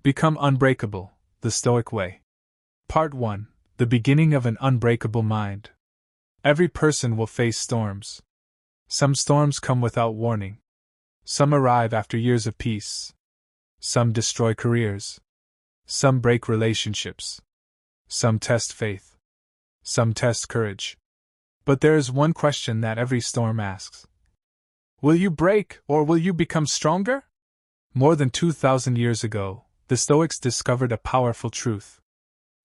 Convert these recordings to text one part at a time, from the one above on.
Become unbreakable, the Stoic way. Part 1. The beginning of an unbreakable mind. Every person will face storms. Some storms come without warning. Some arrive after years of peace. Some destroy careers. Some break relationships. Some test faith. Some test courage. But there is one question that every storm asks. Will you break, or will you become stronger? More than 2,000 years ago, the Stoics discovered a powerful truth.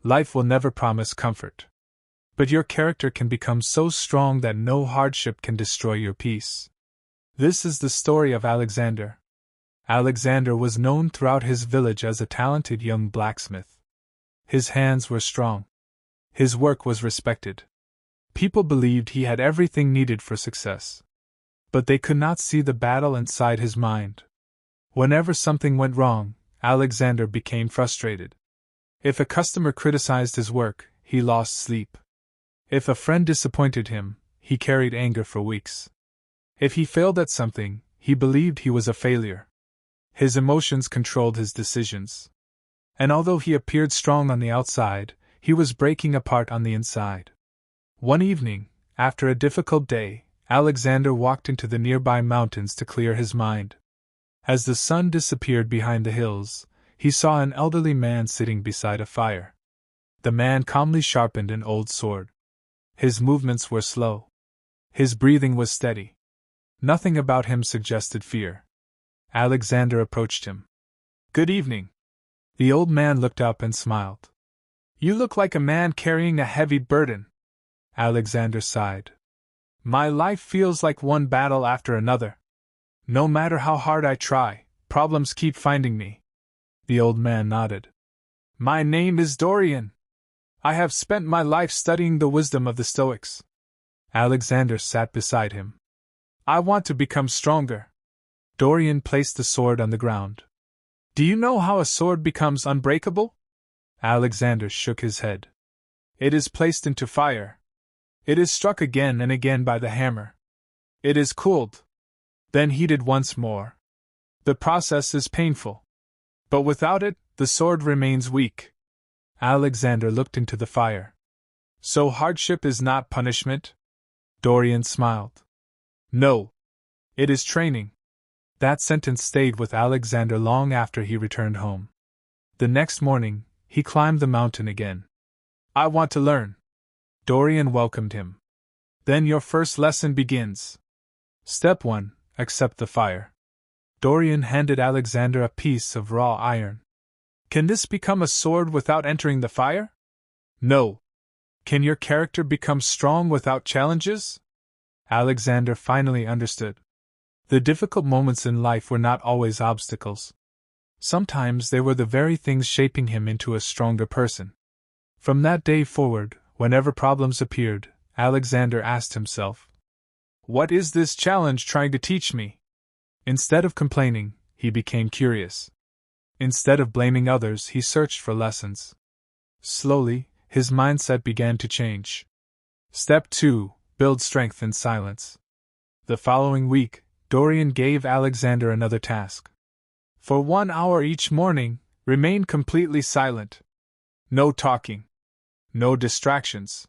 Life will never promise comfort. But your character can become so strong that no hardship can destroy your peace. This is the story of Alexander. Alexander was known throughout his village as a talented young blacksmith. His hands were strong. His work was respected. People believed he had everything needed for success. But they could not see the battle inside his mind. Whenever something went wrong, Alexander became frustrated. If a customer criticized his work, he lost sleep. If a friend disappointed him, he carried anger for weeks. If he failed at something, he believed he was a failure. His emotions controlled his decisions. And although he appeared strong on the outside, he was breaking apart on the inside. One evening, after a difficult day, Alexander walked into the nearby mountains to clear his mind. As the sun disappeared behind the hills, he saw an elderly man sitting beside a fire. The man calmly sharpened an old sword. His movements were slow. His breathing was steady. Nothing about him suggested fear. Alexander approached him. "Good evening." The old man looked up and smiled. "You look like a man carrying a heavy burden." Alexander sighed. "My life feels like one battle after another. No matter how hard I try, problems keep finding me." The old man nodded. "My name is Dorian. I have spent my life studying the wisdom of the Stoics." Alexander sat beside him. "I want to become stronger." Dorian placed the sword on the ground. "Do you know how a sword becomes unbreakable?" Alexander shook his head. "It is placed into fire. It is struck again and again by the hammer. It is cooled, then heated once more. The process is painful. But without it, the sword remains weak." Alexander looked into the fire. "So hardship is not punishment?" Dorian smiled. "No. It is training." That sentence stayed with Alexander long after he returned home. The next morning, he climbed the mountain again. "I want to learn." Dorian welcomed him. "Then your first lesson begins. Step 1. Accept the fire." Dorian handed Alexander a piece of raw iron. "Can this become a sword without entering the fire?" "No." "Can your character become strong without challenges?" Alexander finally understood. The difficult moments in life were not always obstacles. Sometimes they were the very things shaping him into a stronger person. From that day forward, whenever problems appeared, Alexander asked himself, "What is this challenge trying to teach me?" Instead of complaining, he became curious. Instead of blaming others, he searched for lessons. Slowly, his mindset began to change. Step 2. Build strength in silence. The following week, Dorian gave Alexander another task. For 1 hour each morning, remain completely silent. No talking. No distractions.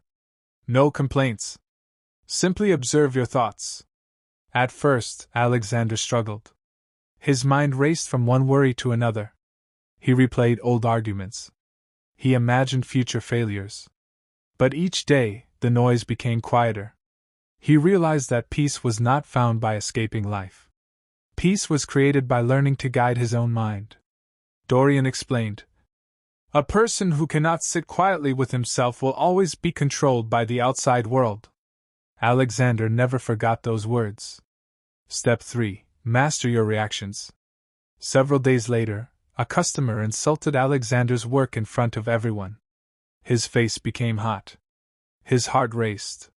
No complaints. Simply observe your thoughts. At first, Alexander struggled. His mind raced from one worry to another. He replayed old arguments. He imagined future failures. But each day, the noise became quieter. He realized that peace was not found by escaping life. Peace was created by learning to guide his own mind. Dorian explained, "A person who cannot sit quietly with himself will always be controlled by the outside world." Alexander never forgot those words. Step 3. Master your reactions. Several days later, a customer insulted Alexander's work in front of everyone. His face became hot. His heart raced.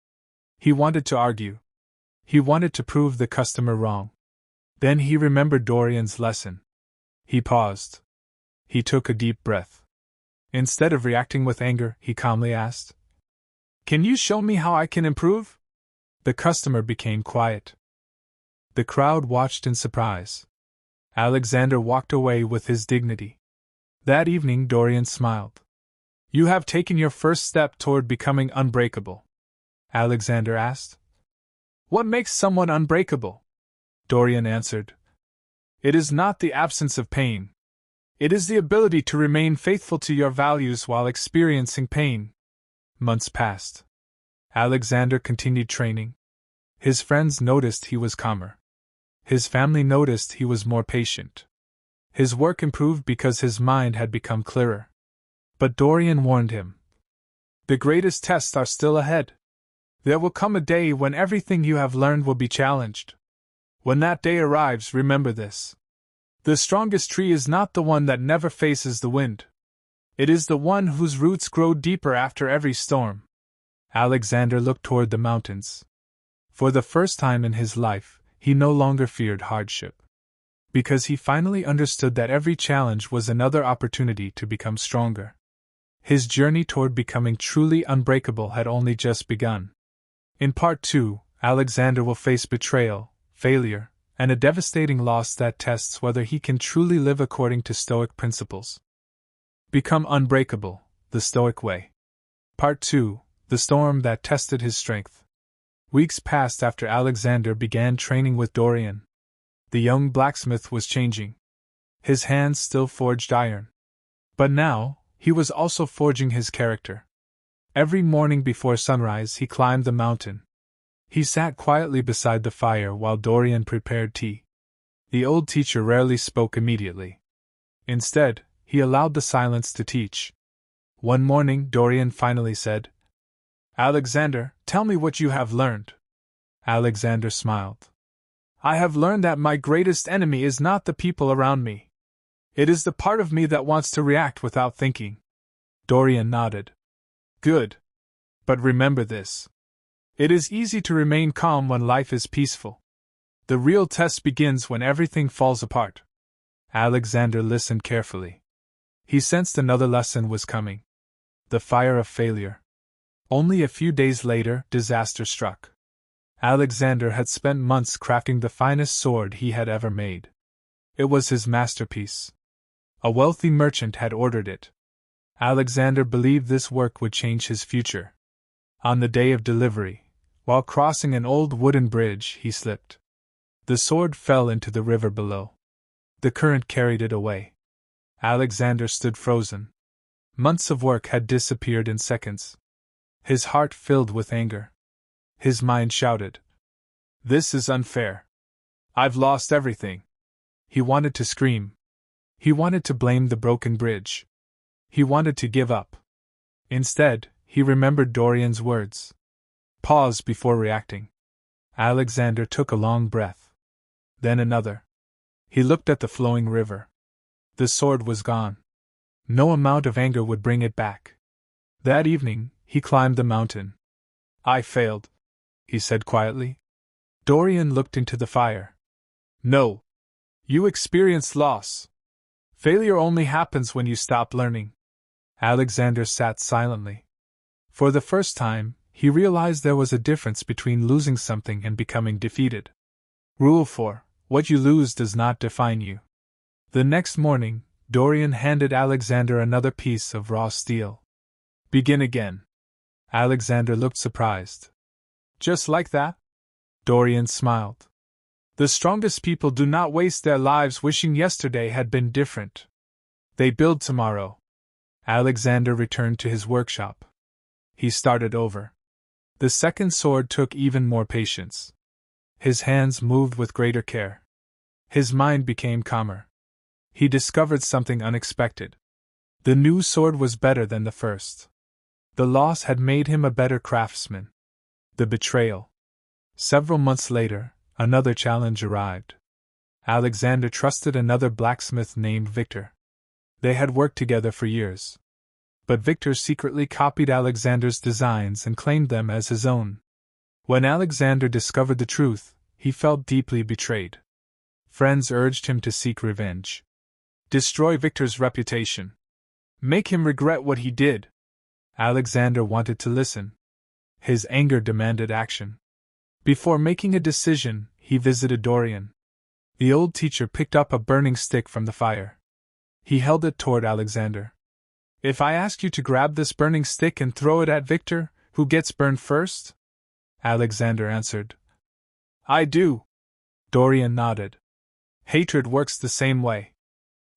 He wanted to argue. He wanted to prove the customer wrong. Then he remembered Dorian's lesson. He paused. He took a deep breath. Instead of reacting with anger, he calmly asked, "Can you show me how I can improve?" The customer became quiet. The crowd watched in surprise. Alexander walked away with his dignity. That evening, Dorian smiled. You have taken your first step toward becoming unbreakable, Alexander asked. What makes someone unbreakable? Dorian answered. It is not the absence of pain. It is the ability to remain faithful to your values while experiencing pain. Months passed. Alexander continued training. His friends noticed he was calmer. His family noticed he was more patient. His work improved because his mind had become clearer. But Dorian warned him. The greatest tests are still ahead. There will come a day when everything you have learned will be challenged. When that day arrives, remember this. The strongest tree is not the one that never faces the wind. It is the one whose roots grow deeper after every storm. Alexander looked toward the mountains. For the first time in his life, he no longer feared hardship. Because he finally understood that every challenge was another opportunity to become stronger. His journey toward becoming truly unbreakable had only just begun. In Part 2, Alexander will face betrayal, failure, and a devastating loss that tests whether he can truly live according to Stoic principles. Become unbreakable, the Stoic way. Part 2, the storm that tested his strength. Weeks passed after Alexander began training with Dorian. The young blacksmith was changing. His hands still forged iron. But now, he was also forging his character. Every morning before sunrise he climbed the mountain. He sat quietly beside the fire while Dorian prepared tea. The old teacher rarely spoke immediately. Instead, he allowed the silence to teach. One morning Dorian finally said, Alexander, tell me what you have learned. Alexander smiled. I have learned that my greatest enemy is not the people around me. It is the part of me that wants to react without thinking. Dorian nodded. Good. But remember this. It is easy to remain calm when life is peaceful. The real test begins when everything falls apart. Alexander listened carefully. He sensed another lesson was coming. The fire of failure. Only a few days later, disaster struck. Alexander had spent months crafting the finest sword he had ever made. It was his masterpiece. A wealthy merchant had ordered it. Alexander believed this work would change his future. On the day of delivery, while crossing an old wooden bridge, he slipped. The sword fell into the river below. The current carried it away. Alexander stood frozen. Months of work had disappeared in seconds. His heart filled with anger. His mind shouted, This is unfair. I've lost everything. He wanted to scream. He wanted to blame the broken bridge. He wanted to give up. Instead, he remembered Dorian's words. Pause before reacting. Alexander took a long breath. Then another. He looked at the flowing river. The sword was gone. No amount of anger would bring it back. That evening, he climbed the mountain. I failed, he said quietly. Dorian looked into the fire. No. You experienced loss. Failure only happens when you stop learning. Alexander sat silently. For the first time, he realized there was a difference between losing something and becoming defeated. Rule 4. What you lose does not define you. The next morning, Dorian handed Alexander another piece of raw steel. Begin again. Alexander looked surprised. Just like that? Dorian smiled. The strongest people do not waste their lives wishing yesterday had been different. They build tomorrow. Alexander returned to his workshop. He started over. The second sword took even more patience. His hands moved with greater care. His mind became calmer. He discovered something unexpected. The new sword was better than the first. The loss had made him a better craftsman. The betrayal. Several months later, another challenge arrived. Alexander trusted another blacksmith named Victor. They had worked together for years. But Victor secretly copied Alexander's designs and claimed them as his own. When Alexander discovered the truth, he felt deeply betrayed. Friends urged him to seek revenge. Destroy Victor's reputation. Make him regret what he did. Alexander wanted to listen. His anger demanded action. Before making a decision, he visited Dorian. The old teacher picked up a burning stick from the fire. He held it toward Alexander. If I ask you to grab this burning stick and throw it at Victor, who gets burned first? Alexander answered. I do. Dorian nodded. Hatred works the same way.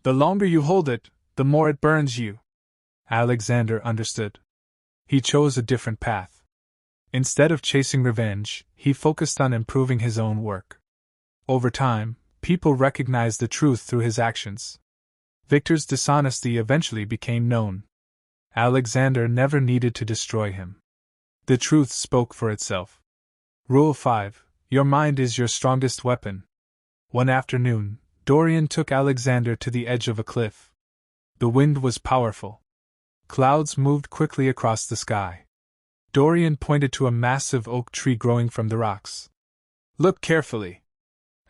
The longer you hold it, the more it burns you. Alexander understood. He chose a different path. Instead of chasing revenge, he focused on improving his own work. Over time, people recognized the truth through his actions. Victor's dishonesty eventually became known. Alexander never needed to destroy him. The truth spoke for itself. Rule 5. Your mind is your strongest weapon. One afternoon, Dorian took Alexander to the edge of a cliff. The wind was powerful. Clouds moved quickly across the sky. Dorian pointed to a massive oak tree growing from the rocks. Look carefully.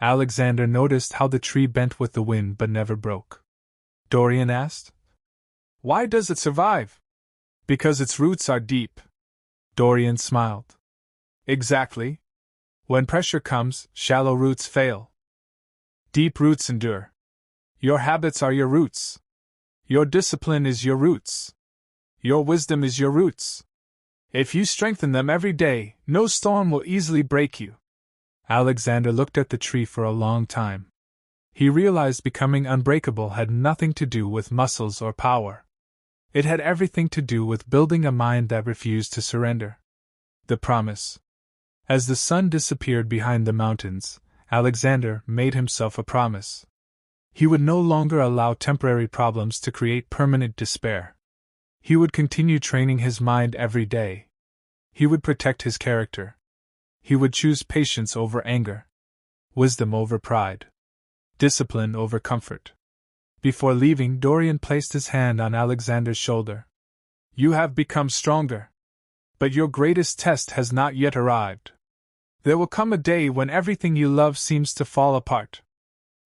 Alexander noticed how the tree bent with the wind but never broke. Dorian asked. Why does it survive? Because its roots are deep. Dorian smiled. Exactly. When pressure comes, shallow roots fail. Deep roots endure. Your habits are your roots. Your discipline is your roots. Your wisdom is your roots. If you strengthen them every day, no storm will easily break you. Alexander looked at the tree for a long time. He realized becoming unbreakable had nothing to do with muscles or power. It had everything to do with building a mind that refused to surrender. The promise. As the sun disappeared behind the mountains, Alexander made himself a promise. He would no longer allow temporary problems to create permanent despair. He would continue training his mind every day. He would protect his character. He would choose patience over anger, wisdom over pride, discipline over comfort. Before leaving, Dorian placed his hand on Alexander's shoulder. You have become stronger. But your greatest test has not yet arrived. There will come a day when everything you love seems to fall apart.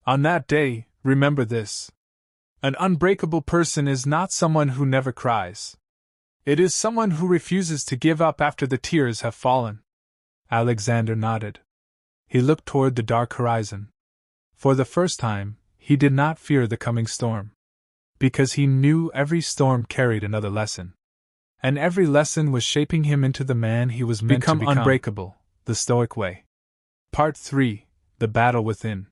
On that day, remember this. An unbreakable person is not someone who never cries. It is someone who refuses to give up after the tears have fallen. Alexander nodded. He looked toward the dark horizon. For the first time, he did not fear the coming storm. Because he knew every storm carried another lesson. And every lesson was shaping him into the man he was meant to become. Unbreakable, the Stoic way. Part 3. The Battle Within.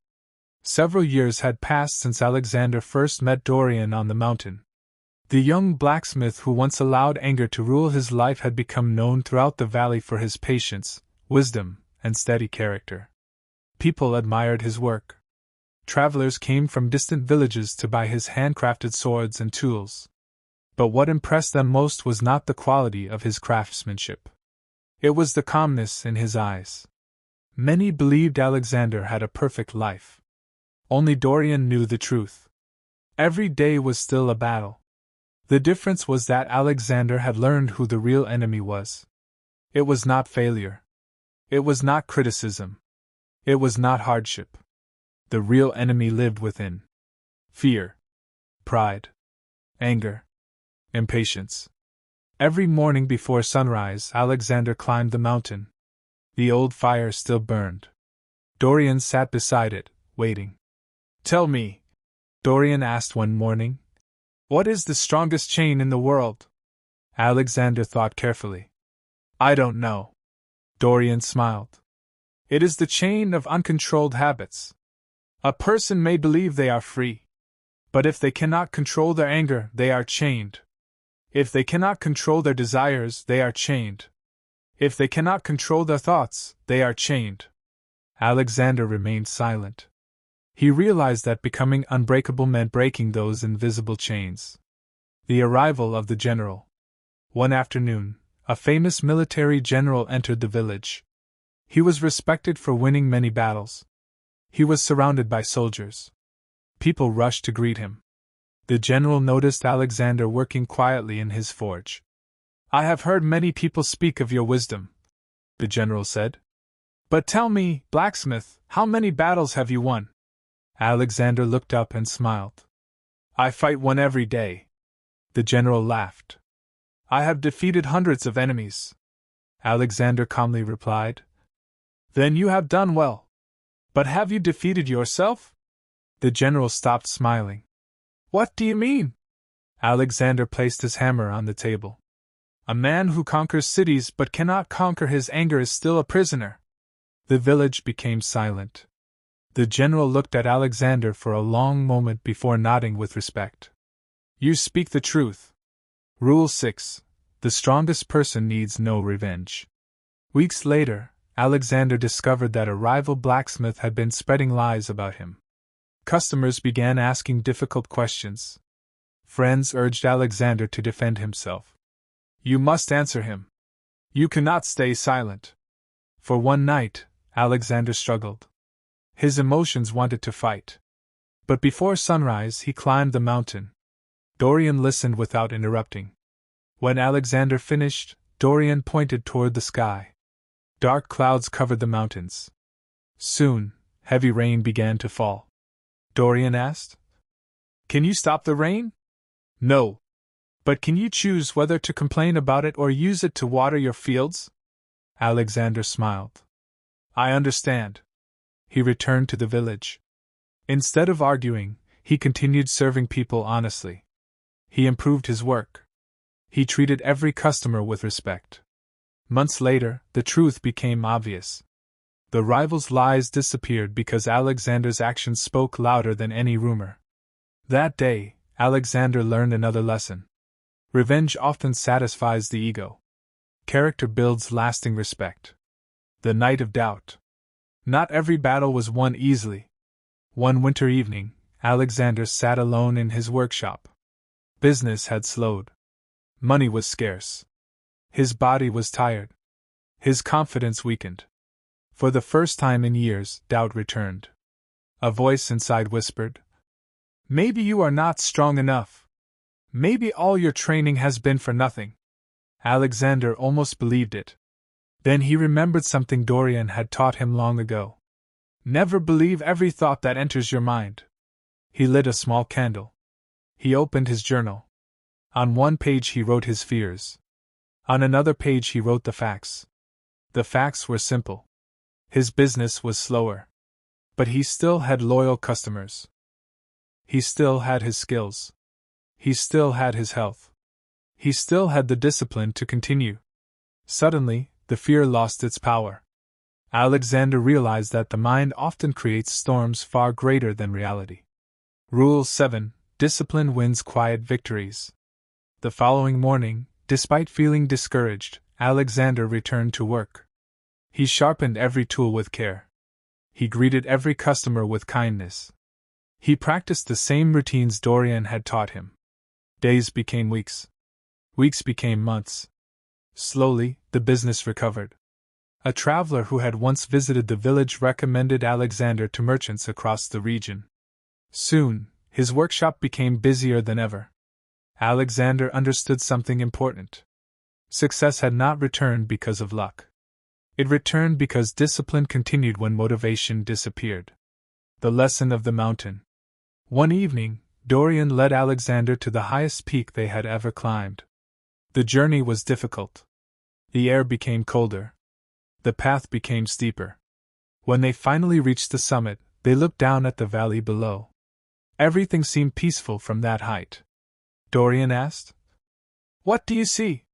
Several years had passed since Alexander first met Dorian on the mountain. The young blacksmith who once allowed anger to rule his life had become known throughout the valley for his patience, wisdom, and steady character. People admired his work. Travelers came from distant villages to buy his handcrafted swords and tools. But what impressed them most was not the quality of his craftsmanship. It was the calmness in his eyes. Many believed Alexander had a perfect life. Only Dorian knew the truth. Every day was still a battle. The difference was that Alexander had learned who the real enemy was. It was not failure. It was not criticism. It was not hardship. The real enemy lived within. Fear. Pride. Anger. Impatience. Every morning before sunrise, Alexander climbed the mountain. The old fire still burned. Dorian sat beside it, waiting. Tell me, Dorian asked one morning, what is the strongest chain in the world? Alexander thought carefully. I don't know. Dorian smiled. It is the chain of uncontrolled habits. A person may believe they are free. But if they cannot control their anger, they are chained. If they cannot control their desires, they are chained. If they cannot control their thoughts, they are chained. Alexander remained silent. He realized that becoming unbreakable meant breaking those invisible chains. The arrival of the general. One afternoon, a famous military general entered the village. He was respected for winning many battles. He was surrounded by soldiers. People rushed to greet him. The general noticed Alexander working quietly in his forge. I have heard many people speak of your wisdom, the general said. But tell me, blacksmith, how many battles have you won? Alexander looked up and smiled. I fight one every day. The general laughed. I have defeated hundreds of enemies. Alexander calmly replied. Then you have done well. But have you defeated yourself? The general stopped smiling. What do you mean? Alexander placed his hammer on the table. A man who conquers cities but cannot conquer his anger is still a prisoner. The village became silent. The general looked at Alexander for a long moment before nodding with respect. You speak the truth. Rule 6. The strongest person needs no revenge. Weeks later, Alexander discovered that a rival blacksmith had been spreading lies about him. Customers began asking difficult questions. Friends urged Alexander to defend himself. You must answer him. You cannot stay silent. For one night, Alexander struggled. His emotions wanted to fight. But before sunrise, he climbed the mountain. Dorian listened without interrupting. When Alexander finished, Dorian pointed toward the sky. Dark clouds covered the mountains. Soon, heavy rain began to fall. Dorian asked, Can you stop the rain? No. But can you choose whether to complain about it or use it to water your fields? Alexander smiled. I understand. He returned to the village. Instead of arguing, he continued serving people honestly. He improved his work. He treated every customer with respect. Months later, the truth became obvious. The rival's lies disappeared because Alexander's actions spoke louder than any rumor. That day, Alexander learned another lesson. Revenge often satisfies the ego. Character builds lasting respect. The night of doubt. Not every battle was won easily. One winter evening, Alexander sat alone in his workshop. Business had slowed. Money was scarce. His body was tired. His confidence weakened. For the first time in years, doubt returned. A voice inside whispered, Maybe you are not strong enough. Maybe all your training has been for nothing. Alexander almost believed it. Then he remembered something Dorian had taught him long ago. Never believe every thought that enters your mind. He lit a small candle. He opened his journal. On one page he wrote his fears. On another page he wrote the facts. The facts were simple. His business was slower. But he still had loyal customers. He still had his skills. He still had his health. He still had the discipline to continue. Suddenly, the fear lost its power. Alexander realized that the mind often creates storms far greater than reality. Rule 7. Discipline wins quiet victories. The following morning, despite feeling discouraged, Alexander returned to work. He sharpened every tool with care. He greeted every customer with kindness. He practiced the same routines Dorian had taught him. Days became weeks. Weeks became months. Slowly, the business recovered. A traveler who had once visited the village recommended Alexander to merchants across the region. Soon, his workshop became busier than ever. Alexander understood something important. Success had not returned because of luck. It returned because discipline continued when motivation disappeared. The lesson of the mountain. One evening, Dorian led Alexander to the highest peak they had ever climbed. The journey was difficult. The air became colder. The path became steeper. When they finally reached the summit, they looked down at the valley below. Everything seemed peaceful from that height. Dorian asked, What do you see?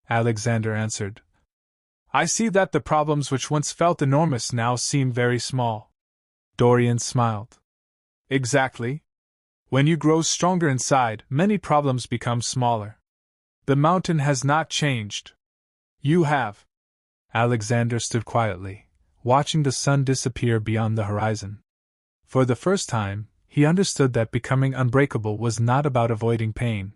Alexander answered, I see that the problems which once felt enormous now seem very small. Dorian smiled. Exactly. When you grow stronger inside, many problems become smaller. The mountain has not changed. You have. Alexander stood quietly, watching the sun disappear beyond the horizon. For the first time, he understood that becoming unbreakable was not about avoiding pain.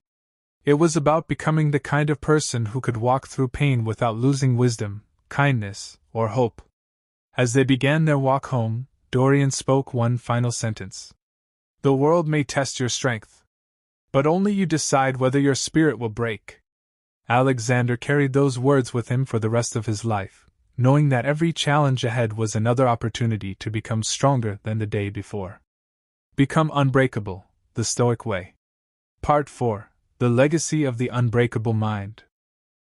It was about becoming the kind of person who could walk through pain without losing wisdom, kindness, or hope. As they began their walk home, Dorian spoke one final sentence. The world may test your strength, but only you decide whether your spirit will break. Alexander carried those words with him for the rest of his life, knowing that every challenge ahead was another opportunity to become stronger than the day before. Become unbreakable, the Stoic way. Part 4. The legacy of the unbreakable mind.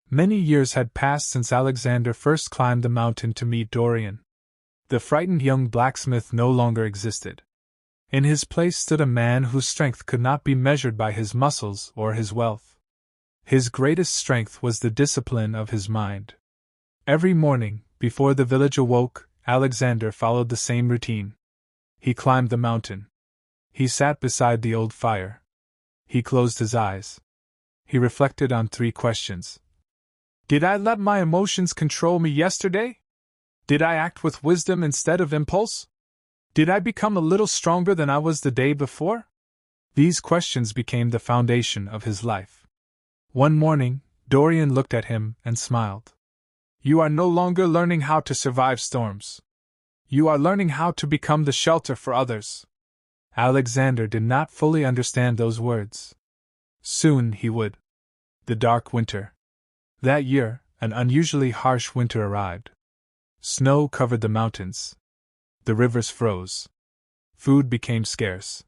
Many years had passed since Alexander first climbed the mountain to meet Dorian. The frightened young blacksmith no longer existed. In his place stood a man whose strength could not be measured by his muscles or his wealth. His greatest strength was the discipline of his mind. Every morning, before the village awoke, Alexander followed the same routine. He climbed the mountain. He sat beside the old fire. He closed his eyes. He reflected on 3 questions. Did I let my emotions control me yesterday? Did I act with wisdom instead of impulse? Did I become a little stronger than I was the day before? These questions became the foundation of his life. One morning, Dorian looked at him and smiled. You are no longer learning how to survive storms. You are learning how to become the shelter for others. Alexander did not fully understand those words. Soon he would. The dark winter. That year, an unusually harsh winter arrived. Snow covered the mountains. The rivers froze. Food became scarce.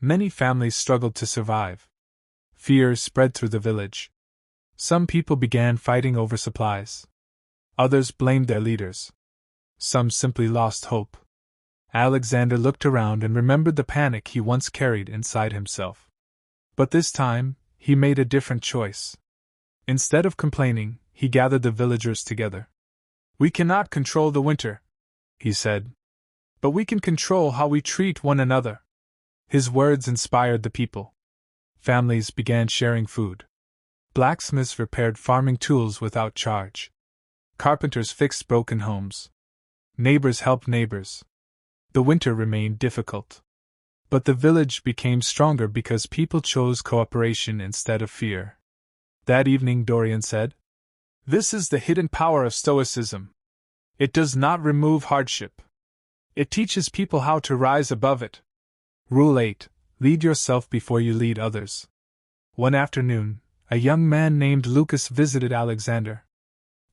Many families struggled to survive. Fear spread through the village. Some people began fighting over supplies. Others blamed their leaders. Some simply lost hope. Alexander looked around and remembered the panic he once carried inside himself. But this time, he made a different choice. Instead of complaining, he gathered the villagers together. We cannot control the winter, he said. But we can control how we treat one another. His words inspired the people. Families began sharing food. Blacksmiths repaired farming tools without charge. Carpenters fixed broken homes. Neighbors helped neighbors. The winter remained difficult. But the village became stronger because people chose cooperation instead of fear. That evening Dorian said, This is the hidden power of Stoicism. It does not remove hardship. It teaches people how to rise above it. Rule 8. Lead yourself before you lead others. One afternoon, a young man named Lucas visited Alexander.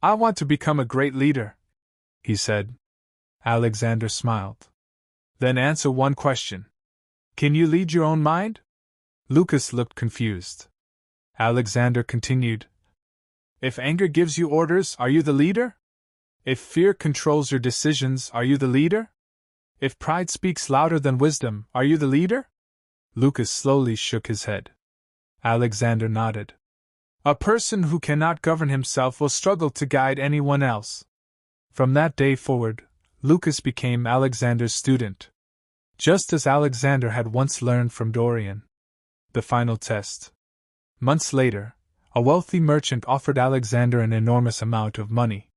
I want to become a great leader, he said. Alexander smiled. Then answer one question. Can you lead your own mind? Lucas looked confused. Alexander continued. If anger gives you orders, are you the leader? If fear controls your decisions, are you the leader? If pride speaks louder than wisdom, are you the leader? Lucas slowly shook his head. Alexander nodded. A person who cannot govern himself will struggle to guide anyone else. From that day forward, Lucas became Alexander's student. Just as Alexander had once learned from Dorian. The final test. Months later, a wealthy merchant offered Alexander an enormous amount of money.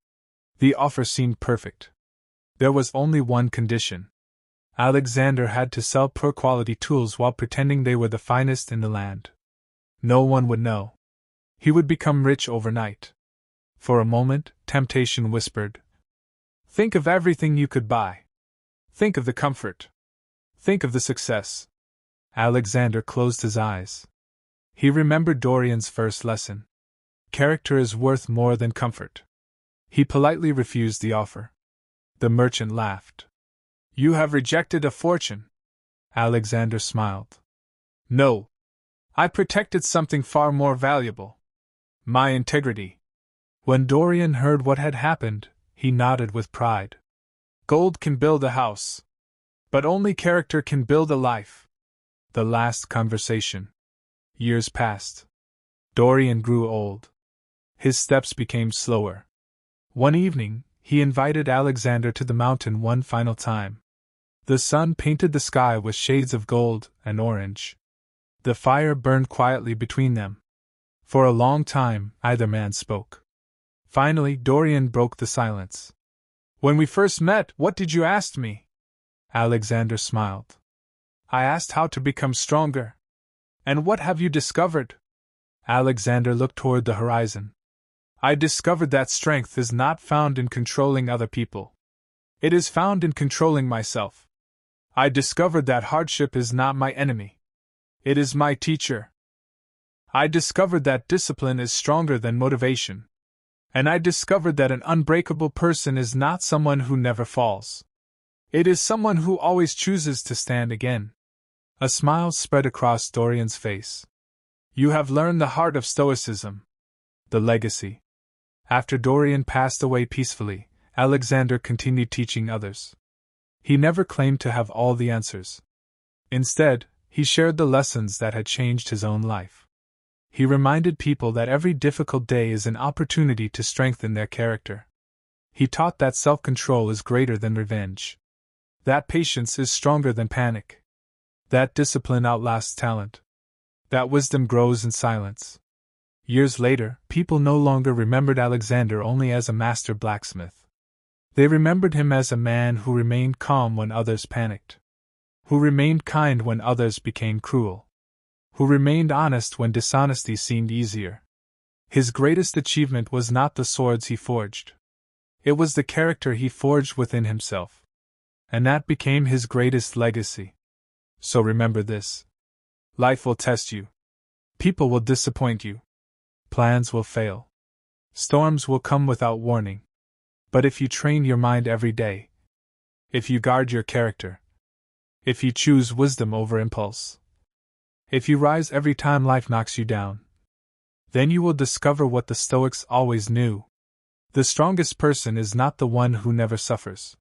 The offer seemed perfect. There was only one condition. Alexander had to sell poor-quality tools while pretending they were the finest in the land. No one would know. He would become rich overnight. For a moment, temptation whispered. Think of everything you could buy. Think of the comfort. Think of the success. Alexander closed his eyes. He remembered Dorian's first lesson. Character is worth more than comfort. He politely refused the offer. The merchant laughed. You have rejected a fortune. Alexander smiled. No. I protected something far more valuable. My integrity. When Dorian heard what had happened, he nodded with pride. Gold can build a house. But only character can build a life. The last conversation. Years passed. Dorian grew old. His steps became slower. One evening, he invited Alexander to the mountain one final time. The sun painted the sky with shades of gold and orange. The fire burned quietly between them. For a long time, neither man spoke. Finally, Dorian broke the silence. When we first met, what did you ask me? Alexander smiled. I asked how to become stronger. And what have you discovered? Alexander looked toward the horizon. I discovered that strength is not found in controlling other people. It is found in controlling myself. I discovered that hardship is not my enemy. It is my teacher. I discovered that discipline is stronger than motivation. And I discovered that an unbreakable person is not someone who never falls. It is someone who always chooses to stand again. A smile spread across Dorian's face. You have learned the heart of Stoicism. The legacy. After Dorian passed away peacefully, Alexander continued teaching others. He never claimed to have all the answers. Instead, he shared the lessons that had changed his own life. He reminded people that every difficult day is an opportunity to strengthen their character. He taught that self-control is greater than revenge. That patience is stronger than panic. That discipline outlasts talent. That wisdom grows in silence. Years later, people no longer remembered Alexander only as a master blacksmith. They remembered him as a man who remained calm when others panicked, who remained kind when others became cruel, who remained honest when dishonesty seemed easier. His greatest achievement was not the swords he forged. It was the character he forged within himself. And that became his greatest legacy. So remember this. Life will test you. People will disappoint you. Plans will fail. Storms will come without warning. But if you train your mind every day, if you guard your character, if you choose wisdom over impulse, if you rise every time life knocks you down, then you will discover what the Stoics always knew. The strongest person is not the one who never suffers.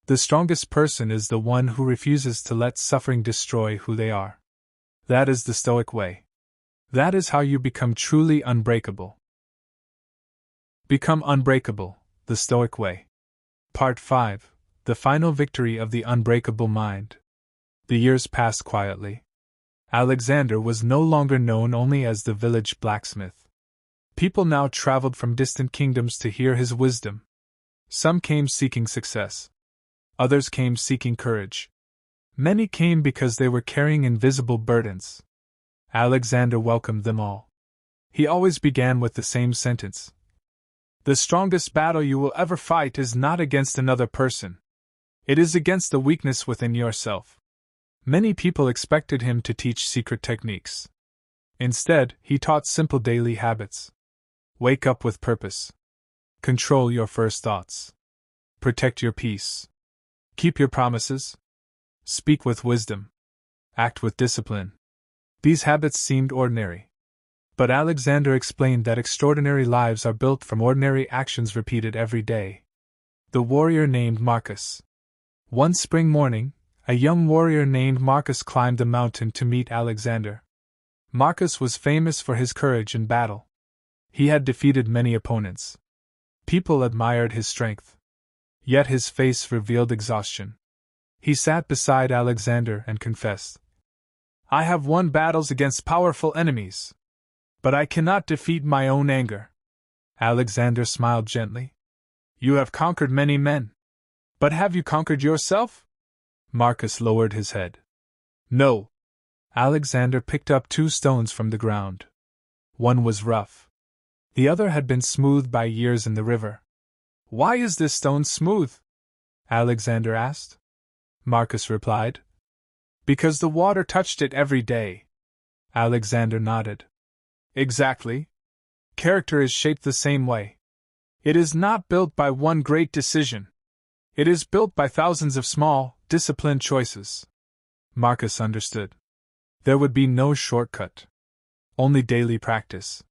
The strongest person is the one who refuses to let suffering destroy who they are. That is the Stoic way. That is how you become truly unbreakable. Become unbreakable, the Stoic way. Part 5. The final victory of the unbreakable mind. The years passed quietly. Alexander was no longer known only as the village blacksmith. People now traveled from distant kingdoms to hear his wisdom. Some came seeking success. Others came seeking courage. Many came because they were carrying invisible burdens. Alexander welcomed them all. He always began with the same sentence. The strongest battle you will ever fight is not against another person. It is against the weakness within yourself. Many people expected him to teach secret techniques. Instead, he taught simple daily habits. Wake up with purpose. Control your first thoughts. Protect your peace. Keep your promises. Speak with wisdom. Act with discipline. These habits seemed ordinary. But Alexander explained that extraordinary lives are built from ordinary actions repeated every day. The warrior named Marcus. One spring morning, a young warrior named Marcus climbed a mountain to meet Alexander. Marcus was famous for his courage in battle. He had defeated many opponents. People admired his strength. Yet his face revealed exhaustion. He sat beside Alexander and confessed, I have won battles against powerful enemies, but I cannot defeat my own anger. Alexander smiled gently. You have conquered many men. But have you conquered yourself? Marcus lowered his head. No. Alexander picked up 2 stones from the ground. One was rough. The other had been smoothed by years in the river. Why is this stone smooth? Alexander asked. Marcus replied. Because the water touched it every day. Alexander nodded. Exactly. Character is shaped the same way. It is not built by one great decision. It is built by thousands of small, disciplined choices. Marcus understood. There would be no shortcut. Only daily practice.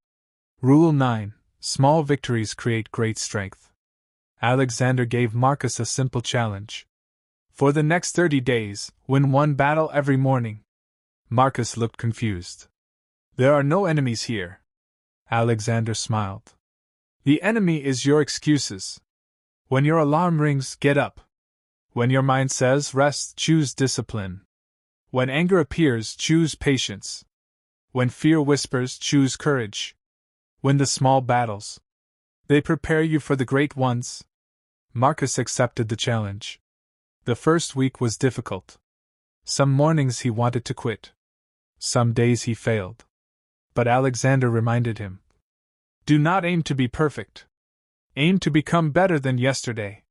Rule 9. Small victories create great strength. Alexander gave Marcus a simple challenge. For the next 30 days, win one battle every morning. Marcus looked confused. There are no enemies here. Alexander smiled. The enemy is your excuses. When your alarm rings, get up. When your mind says rest, choose discipline. When anger appears, choose patience. When fear whispers, choose courage. Win the small battles. They prepare you for the great ones. Marcus accepted the challenge. The first week was difficult. Some mornings he wanted to quit. Some days he failed. But Alexander reminded him. Do not aim to be perfect. Aim to become better than yesterday.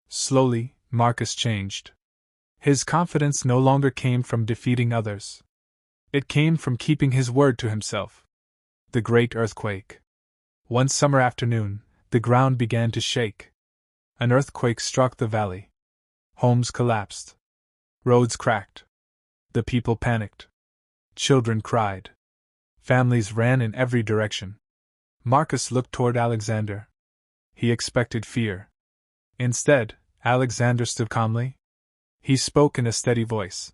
Slowly, Marcus changed. His confidence no longer came from defeating others. It came from keeping his word to himself. The Great Earthquake. One summer afternoon, the ground began to shake. An earthquake struck the valley. Homes collapsed. Roads cracked. The people panicked. Children cried. Families ran in every direction. Marcus looked toward Alexander. He expected fear. Instead, Alexander stood calmly. He spoke in a steady voice.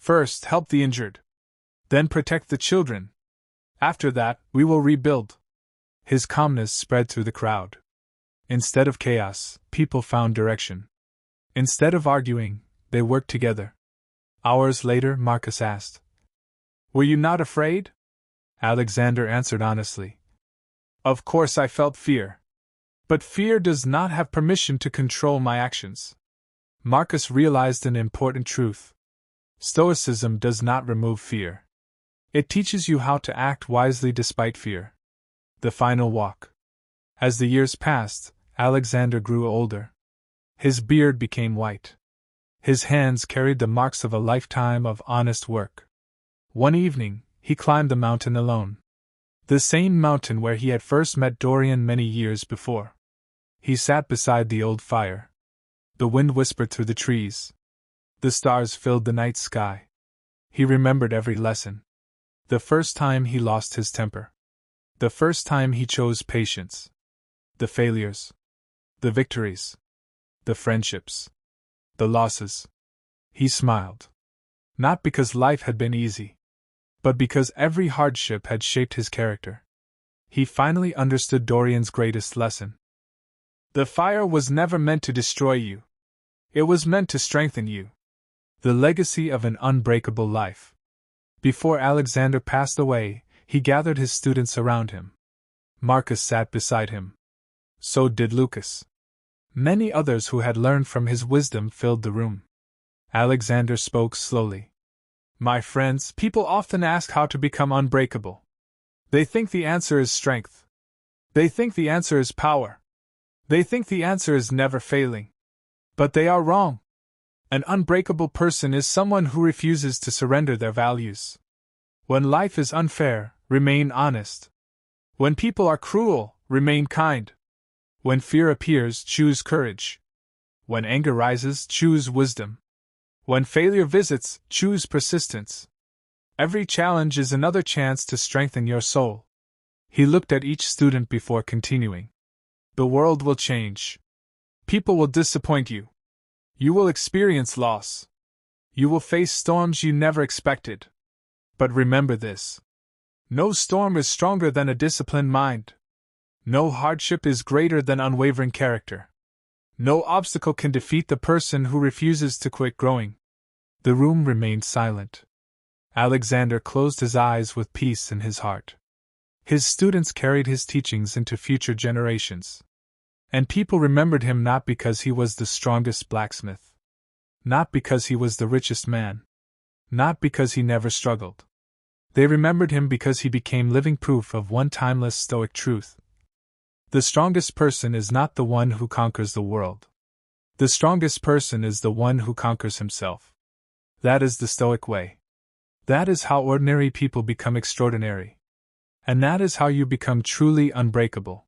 First, help the injured. Then protect the children. After that, we will rebuild. His calmness spread through the crowd. Instead of chaos, people found direction. Instead of arguing, they worked together. Hours later, Marcus asked, "Were you not afraid?" Alexander answered honestly, "Of course I felt fear. But fear does not have permission to control my actions." Marcus realized an important truth. Stoicism does not remove fear. It teaches you how to act wisely despite fear. The final walk. As the years passed, Alexander grew older. His beard became white. His hands carried the marks of a lifetime of honest work. One evening, he climbed the mountain alone. The same mountain where he had first met Dorian many years before. He sat beside the old fire. The wind whispered through the trees. The stars filled the night sky. He remembered every lesson. The first time he lost his temper. The first time he chose patience. The failures. The victories. The friendships. The losses. He smiled. Not because life had been easy, but because every hardship had shaped his character. He finally understood Dorian's greatest lesson. The fire was never meant to destroy you. It was meant to strengthen you. The legacy of an unbreakable life. Before Alexander passed away, he gathered his students around him. Marcus sat beside him. So did Lucas. Many others who had learned from his wisdom filled the room. Alexander spoke slowly. "My friends, people often ask how to become unbreakable. They think the answer is strength. They think the answer is power. They think the answer is never failing. But they are wrong. An unbreakable person is someone who refuses to surrender their values. When life is unfair, remain honest. When people are cruel, remain kind. When fear appears, choose courage. When anger rises, choose wisdom. When failure visits, choose persistence. Every challenge is another chance to strengthen your soul." He looked at each student before continuing. "The world will change. People will disappoint you. You will experience loss. You will face storms you never expected. But remember this. No storm is stronger than a disciplined mind. No hardship is greater than unwavering character. No obstacle can defeat the person who refuses to quit growing." The room remained silent. Alexander closed his eyes with peace in his heart. His students carried his teachings into future generations. And people remembered him not because he was the strongest blacksmith. Not because he was the richest man. Not because he never struggled. They remembered him because he became living proof of one timeless Stoic truth. The strongest person is not the one who conquers the world. The strongest person is the one who conquers himself. That is the Stoic way. That is how ordinary people become extraordinary. And that is how you become truly unbreakable.